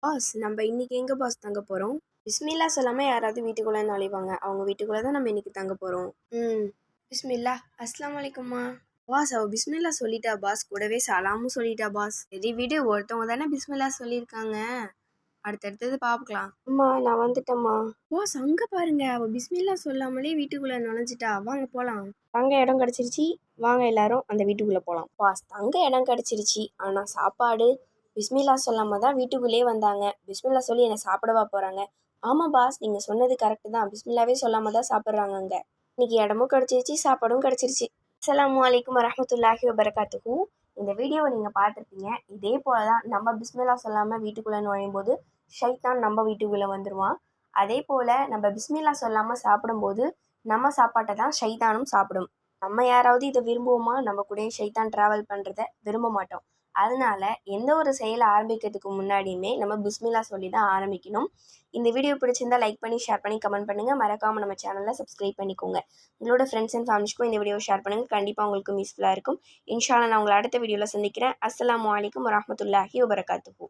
Pass நம்ம இன்னைக்கு எங்கே பாஸ் தங்க போகிறோம்? பிஸ்மில்லா சொல்லாமல் யாராவது வீட்டுக்குள்ளே நுழைவாங்க. அவங்க வீட்டுக்குள்ளே தான் நம்ம இன்னைக்கு தங்க போகிறோம். பிஸ்மில்லா. அஸ்ஸலாமு அலைக்கும்மா. பாஸ் அவள் பிஸ்மில்லா சொல்லிட்டா பாஸ், கூடவே சலாமும் சொல்லிட்டா பாஸ். சரி விடு, ஒருத்தவங்க தானே பிஸ்மில்லா சொல்லியிருக்காங்க, அடுத்தடுத்தது பார்க்கலாம். அம்மா நான் வந்துட்டேம்மா. பாஸ் அங்கே பாருங்க, அவள் பிஸ்மில்லா சொல்லாமலே வீட்டுக்குள்ளே நுழைஞ்சிட்டா. வாங்க போகலாம். தங்க இடம் கிடச்சிருச்சு, வாங்க எல்லாரும் அந்த வீட்டுக்குள்ளே போகலாம். பாஸ் தங்க இடம் கிடச்சிருச்சு, ஆனால் சாப்பாடு பிஸ்மில்லா சொல்லாமல் தான் வீட்டுக்குள்ளேயே வந்தாங்க. பிஸ்மில்லா சொல்லி என்னை சாப்பிடவா போகிறாங்க? ஆமாம் பாஸ், நீங்கள் சொன்னது கரெக்டு தான். பிஸ்மில்லாவே சொல்லாமல் தான் சாப்பிட்றாங்க அங்கே. இன்னைக்கு இடமும் கிடச்சிருச்சு, சாப்பாடும் கிடச்சிருச்சு. அஸ்ஸலாமு அலைக்கும் வரஹ்மத்துல்லாஹி வபரகாத்துஹு. இந்த வீடியோவை நீங்கள் பார்த்துருப்பீங்க. இதே போல தான் நம்ம பிஸ்மில்லா சொல்லாமல் வீட்டுக்குள்ளே நுழையும் போது ஷைத்தான் நம்ம வீட்டுக்குள்ளே வந்துடுவான். அதே போல் நம்ம பிஸ்மில்லா சொல்லாமல் சாப்பிடும்போது நம்ம சாப்பாட்டை தான் ஷைத்தானும் சாப்பிடும். நம்ம யாராவது இதை விரும்புவோமா? நம்ம கூட ஷைத்தான் ட்ராவல் பண்ணுறத விரும்ப மாட்டோம். அதனால எந்த ஒரு செயலை ஆரம்பிக்கிறதுக்கு முன்னாடியுமே நம்ம பிஸ்மில்லா சொல்லி தான் ஆரம்பிக்கணும். இந்த வீடியோ பிடிச்சிருந்தா லைக் பண்ணி, ஷேர் பண்ணி, கமெண்ட் பண்ணுங்கள். மறக்காமல் நம்ம சேனலை சப்ஸ்கிரைப் பண்ணிக்கோங்க. உங்களோட ஃப்ரெண்ட்ஸ் அண்ட் ஃபேமிலிஸ்க்கும் இந்த வீடியோ ஷேர் பண்ணுங்கள். கண்டிப்பாக உங்களுக்கு யூஸ்ஃபுல்லாக இருக்கும். இன்ஷா அல்லாஹ் நான் உங்களை அடுத்த வீடியோவில் சந்திக்கிறேன். அஸ்ஸலாமு அலைக்கும் வரஹ்மத்துல்லாஹி வபரகாத்துஹு.